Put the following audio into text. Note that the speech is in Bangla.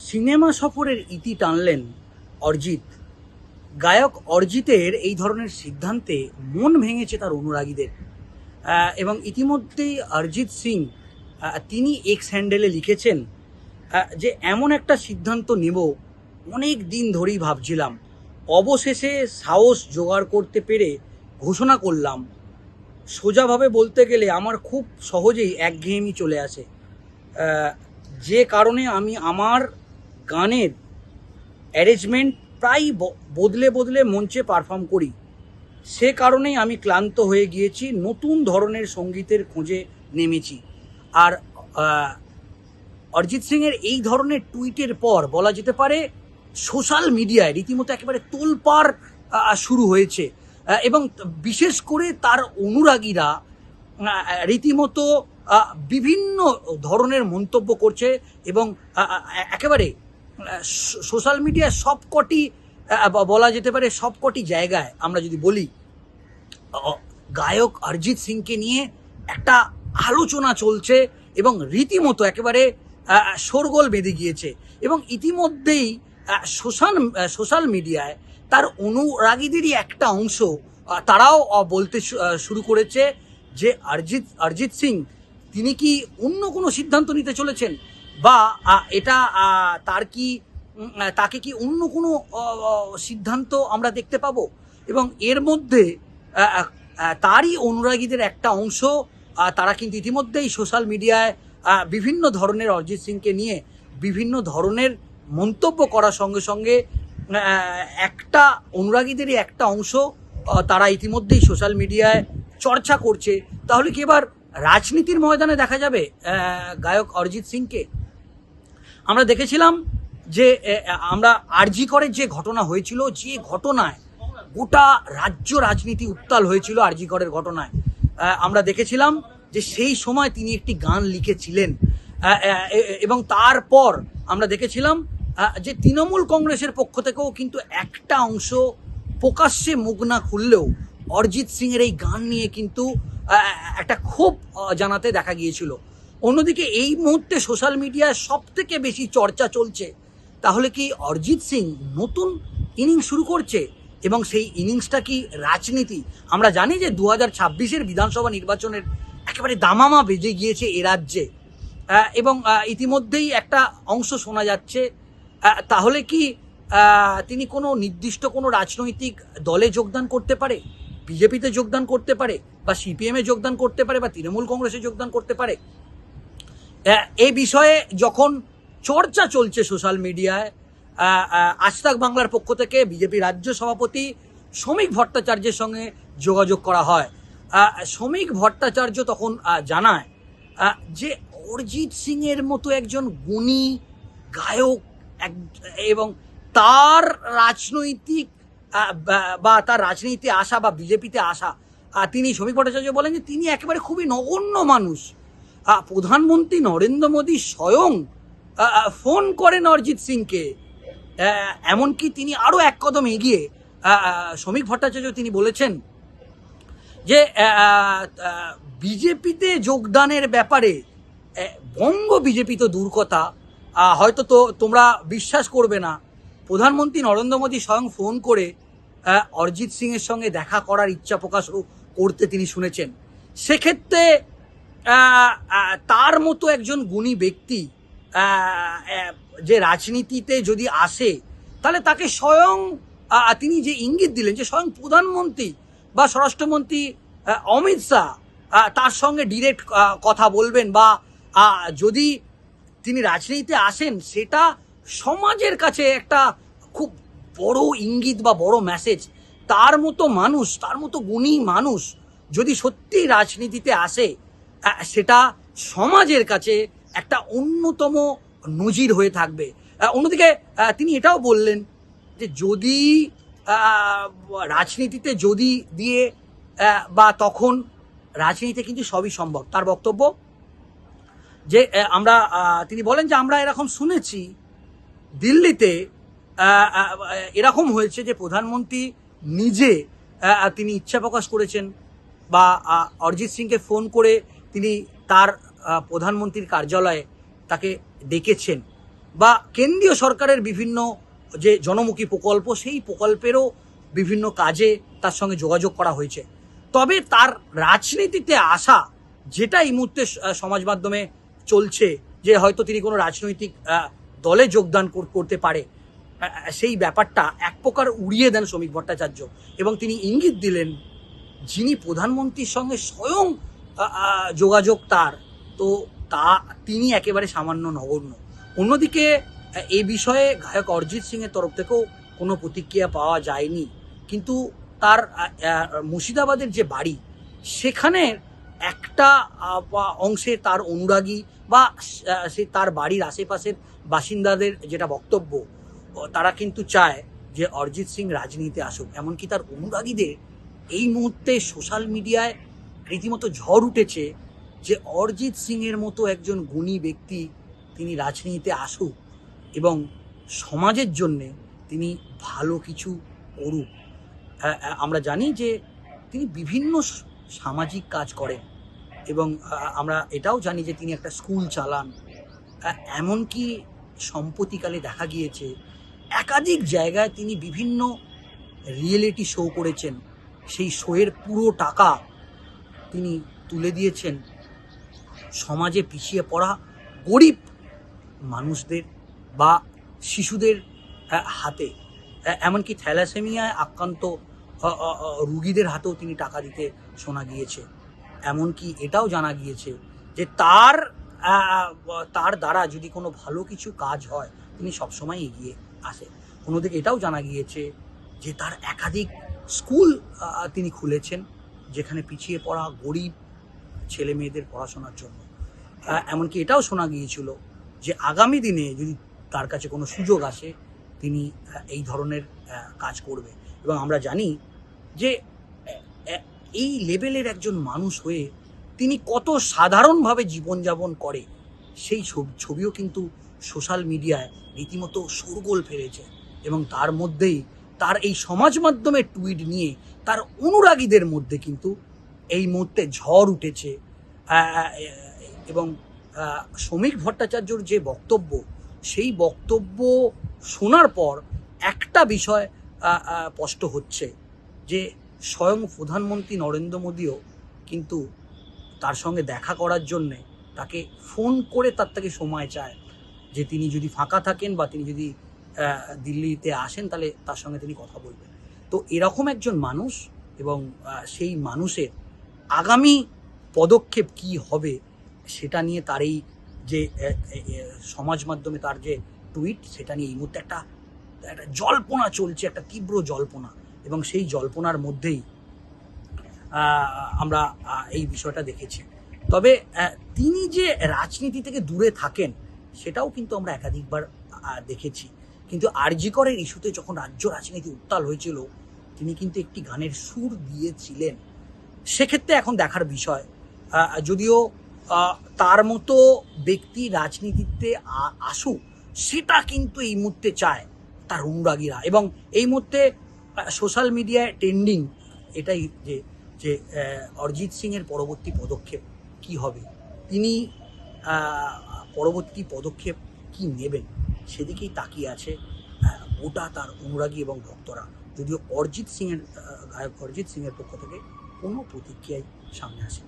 সিনেমা সফরের ইতি টানলেন অরিজিৎ। গায়ক অরিজিতের এই ধরনের সিদ্ধান্তে মন ভেঙেছে তার অনুরাগীদের। এবং ইতিমধ্যেই অরিজিৎ সিং তিনি এক্স হ্যান্ডেলে লিখেছেন যে এমন একটা সিদ্ধান্ত নেব অনেক দিন ধরেই ভাবছিলাম, অবশেষে সাহস জোগাড় করতে পেরে ঘোষণা করলাম। সোজাভাবে বলতে গেলে আমার খুব সহজেই একঘেয়েমি চলে আসে, যে কারণে আমি আমার গানের অ্যারেঞ্জমেন্ট প্রায় বদলে বদলে মঞ্চে পারফর্ম করি। সে কারণেই আমি ক্লান্ত হয়ে গিয়েছি, নতুন ধরনের সঙ্গীতের খোঁজে নেমেছি। আর অরিজিৎ সিংয়ের এই ধরনের টুইটের পর বলা যেতে পারে সোশ্যাল মিডিয়ায় রীতিমতো একেবারে তোলপাড় শুরু হয়েছে, এবং বিশেষ করে তার অনুরাগীরা রীতিমতো বিভিন্ন ধরনের মন্তব্য করছে। এবং একেবারে সোশ্যাল মিডিয়ায় সবকটি বলা যেতে পারে সবকটি জায়গায় আমরা যদি বলি, গায়ক অরিজিৎ সিংকে নিয়ে একটা আলোচনা চলছে এবং রীতিমতো একেবারে শোরগোল বেঁধে গিয়েছে। এবং ইতিমধ্যেই সোশ্যাল মিডিয়ায় তার অনুরাগীদেরই একটা অংশ তারাও বলতে শুরু করেছে যে অরিজিৎ সিং তিনি কি অন্য কোনো সিদ্ধান্ত নিতে চলেছেন, বা এটা তাকে কি অন্য কোনো সিদ্ধান্ত আমরা দেখতে পাবো। এবং এর মধ্যে তারই অনুরাগীদের একটা অংশ তারা কিন্তু ইতিমধ্যেই সোশ্যাল মিডিয়ায় বিভিন্ন ধরনের অরিজিৎ সিংকে নিয়ে বিভিন্ন ধরনের মন্তব্য করার সঙ্গে সঙ্গে একটা অনুরাগীদেরই একটা অংশ তারা ইতিমধ্যেই সোশ্যাল মিডিয়ায় চর্চা করছে, তাহলে কি এবার রাজনীতির ময়দানে দেখা যাবে গায়ক অরিজিৎ সিংকে। আমরা দেখেছিলাম যে আমরা আরজি করের যে ঘটনা হয়েছিল, যে ঘটনায় গোটা রাজ্য রাজনীতি উত্তাল হয়েছিল, আরজি করের ঘটনায় আমরা দেখেছিলাম যে সেই সময় তিনি একটি গান লিখেছিলেন, এবং তারপর আমরা দেখেছিলাম যে তৃণমূল কংগ্রেসের পক্ষ থেকেও কিন্তু একটা অংশ প্রকাশ্যে মুখ না খুললেও অরিজিৎ সিংয়ের এই গান নিয়ে কিন্তু একটা ক্ষোভ জানাতে দেখা গিয়েছিল। অন্যদিকে এই মুহূর্তে সোশ্যাল মিডিয়ায় সব থেকে বেশি চর্চা চলছে, তাহলে কি অরিজিৎ সিং নতুন ইনিংস শুরু করছে, এবং সেই ইনিংসটা কি রাজনীতি। আমরা জানি যে 2026-এর বিধানসভা নির্বাচনের একেবারে দামামা বেজে গিয়েছে এ রাজ্যে, এবং ইতিমধ্যেই একটা অংশ শোনা যাচ্ছে, তাহলে কি তিনি কোনো নির্দিষ্ট কোনো রাজনৈতিক দলে যোগদান করতে পারে, বিজেপিতে যোগদান করতে পারে, বা সিপিএমে যোগদান করতে পারে, বা তৃণমূল কংগ্রেসে যোগদান করতে পারে। এই বিষয়ে যখন চর্চা চলছে সোশ্যাল মিডিয়ায়, আজ তাক বাংলার পক্ষ থেকে বিজেপি রাজ্য সভাপতি শ্রমিক ভট্টাচার্যের সঙ্গে যোগাযোগ করা হয়। শ্রমিক ভট্টাচার্য তখন জানায় যে অরিজিৎ সিংয়ের মতো একজন গুণী গায়ক এবং তার রাজনৈতিক বা তার রাজনীতিতে আসা বা বিজেপিতে আসা, তিনি শ্রমিক ভট্টাচার্য বলেন যে তিনি একেবারে খুবই নগণ্য মানুষ। প্রধানমন্ত্রী নরেন্দ্র মোদী স্বয়ং ফোন করেন অরিজিৎ সিংকে, এমনকি তিনি আরও এক কদম এগিয়ে শ্রমিক ভট্টাচার্য তিনি বলেছেন যে বিজেপিতে যোগদানের ব্যাপারে বঙ্গ বিজেপি তো দূর কথা, হয়তো তো তোমরা বিশ্বাস করবে না, প্রধানমন্ত্রী নরেন্দ্র মোদী স্বয়ং ফোন করে অরিজিৎ সিংয়ের সঙ্গে দেখা করার ইচ্ছা প্রকাশ করতে তিনি শুনেছেন। সেক্ষেত্রে তার মতো একজন গুণী ব্যক্তি যে রাজনীতিতে যদি আসে, তাহলে তাকে স্বয়ং তিনি যে ইঙ্গিত দিলেন যে স্বয়ং প্রধানমন্ত্রী বা স্বরাষ্ট্রমন্ত্রী অমিত শাহ তার সঙ্গে ডিরেক্ট কথা বলবেন, বা যদি তিনি রাজনীতিতে আসেন সেটা সমাজের কাছে একটা খুব বড় ইঙ্গিত বা বড় মেসেজ। তার মতো মানুষ, তার মতো গুণী মানুষ যদি সত্যি রাজনীতিতে আসে, সেটা সমাজের কাছে একটা অন্যতম নজির হয়ে থাকবে। অন্যদিকে তিনি এটাও বললেন যে যদি রাজনীতিতে যদি দিয়ে বা তখন রাজনীতিতে কিন্তু সবই সম্ভব। তার বক্তব্য যে তিনি বলেন যে আমরা এরকম শুনেছি দিল্লিতে এরকম হয়েছে যে প্রধানমন্ত্রী নিজে তিনি ইচ্ছা প্রকাশ করেছেন, বা অরিজিৎ সিংকে ফোন করে তিনি তার প্রধানমন্ত্রীর কার্যালয়ে তাকে ডেকেছেন, বা কেন্দ্রীয় সরকারের বিভিন্ন যে জনমুখী প্রকল্প, সেই প্রকল্পেরও বিভিন্ন কাজে তার সঙ্গে যোগাযোগ করা হয়েছে। তবে তার রাজনীতিতে আসা, যেটা এই মুহূর্তে সমাজ মাধ্যমে চলছে, যে হয়তো তিনি কোনো রাজনৈতিক দলে যোগদান করতে পারে, সেই ব্যাপারটা এক প্রকার উড়িয়ে দেন শ্রমিক ভট্টাচার্য, এবং তিনি ইঙ্গিত দিলেন যিনি প্রধানমন্ত্রীর সঙ্গে স্বয়ং যোগাযোগ তার, তো তিনি একেবারে সামান্য নগণ্য। অন্যদিকে এই বিষয়ে গায়ক অরিজিৎ সিংয়ের তরফ থেকেও কোনো প্রতিক্রিয়া পাওয়া যায়নি, কিন্তু তার মুর্শিদাবাদের যে বাড়ি, সেখানে একটা অংশে তার অনুরাগী বা সে তার বাড়ির আশেপাশের বাসিন্দাদের যেটা বক্তব্য, তারা কিন্তু চায় যে অরিজিৎ সিং রাজনীতিতে আসুক। এমনকি তার অনুরাগীদের এই মুহূর্তে সোশ্যাল মিডিয়ায় রীতিমতো ঝড় উঠেছে যে অরিজিৎ সিংয়ের মতো একজন গুণী ব্যক্তি তিনি রাজনীতিতে আসুক এবং সমাজের জন্যে তিনি ভালো কিছু করুক। আমরা জানি যে তিনি বিভিন্ন সামাজিক কাজ করেন, এবং আমরা এটাও জানি যে তিনি একটা স্কুল চালান। এমনকি সম্প্রতিকালে দেখা গিয়েছে একাধিক জায়গায় তিনি বিভিন্ন রিয়েলিটি শো করেছেন, সেই শোয়ের পুরো টাকা তিনি তুলে দিয়েছেন সমাজে পিছিয়ে পড়া গরিব মানুষদের বা শিশুদের হাতে। এমনকি থ্যালাসেমিয়ায় আক্রান্ত রুগীদের হাতেও তিনি টাকা দিতে শোনা গিয়েছে। এমনকি এটাও জানা গিয়েছে যে তার দ্বারা যদি কোনো ভালো কিছু কাজ হয়, তিনি সবসময় এগিয়ে আসে। অন্যদিকে এটাও জানা গিয়েছে যে তার একাধিক স্কুল তিনি খুলেছেন, যেখানে পিছিয়ে পড়া গরিব ছেলে মেয়েদের পড়াশোনার জন্য। এমনকি এটাও শোনা গিয়েছিল যে আগামী দিনে যদি তার কাছে কোনো সুযোগ আসে, তিনি এই ধরনের কাজ করবে। এবং আমরা জানি যে এই লেভেলের একজন মানুষ হয়ে তিনি কত সাধারণভাবে জীবনযাপন করে, সেই ছবিও কিন্তু সোশ্যাল মিডিয়ায় রীতিমতো শোরগোল ফেলেছে। এবং তার মধ্যেই তার এই সমাজ মাধ্যমের টুইট নিয়ে তার অনুরাগীদের মধ্যে কিন্তু এই মুহূর্তে ঝড় উঠেছে। এবং শ্রমিক ভট্টাচার্যর যে বক্তব্য, সেই বক্তব্য শোনার পর একটা বিষয় স্পষ্ট হচ্ছে যে স্বয়ং প্রধানমন্ত্রী নরেন্দ্র মোদীও কিন্তু তার সঙ্গে দেখা করার জন্যে তাকে ফোন করে তার থেকে সময় চায়, যে তিনি যদি ফাঁকা থাকেন বা তিনি যদি দিল্লিতে আসেন, তাহলে তার সঙ্গে তিনি কথা বলবেন। তো এরকম একজন মানুষ, এবং সেই মানুষের আগামী পদক্ষেপ কি হবে সেটা নিয়ে তার এই যে সমাজ মাধ্যমে তার যে টুইট, সেটা নিয়ে এই মুহূর্তে একটা জল্পনা চলছে, একটা তীব্র জল্পনা। এবং সেই জল্পনার মধ্যেই আমরা এই বিষয়টা দেখেছি। তবে তিনি যে রাজনীতি থেকে দূরে থাকেন, সেটাও কিন্তু আমরা একাধিকবার দেখেছি। কিন্তু আরজি করের ইস্যুতে যখন রাজ্য রাজনীতি উত্তাল হয়েছিল, তিনি কিন্তু একটি গানের সুর দিয়েছিলেন। সেক্ষেত্রে এখন দেখার বিষয়, যদিও তার মতো ব্যক্তি রাজনীতিতে আসুক, সেটা কিন্তু এই মুহূর্তে চায় তার অনুরাগীরা। এবং এই মুহূর্তে সোশ্যাল মিডিয়ায় ট্রেন্ডিং এটাই যে অরিজিৎ সিংয়ের পরবর্তী পদক্ষেপ কি হবে, তিনি পরবর্তী পদক্ষেপ কি নেবেন, সেদিকেই তাকিয়ে আছে গোটা তার অনুরাগী এবং ভক্তরা। যদিও গায়ক অরিজিৎ সিংয়ের পক্ষ থেকে কোনো প্রতিক্রিয়াই সামনে আসে।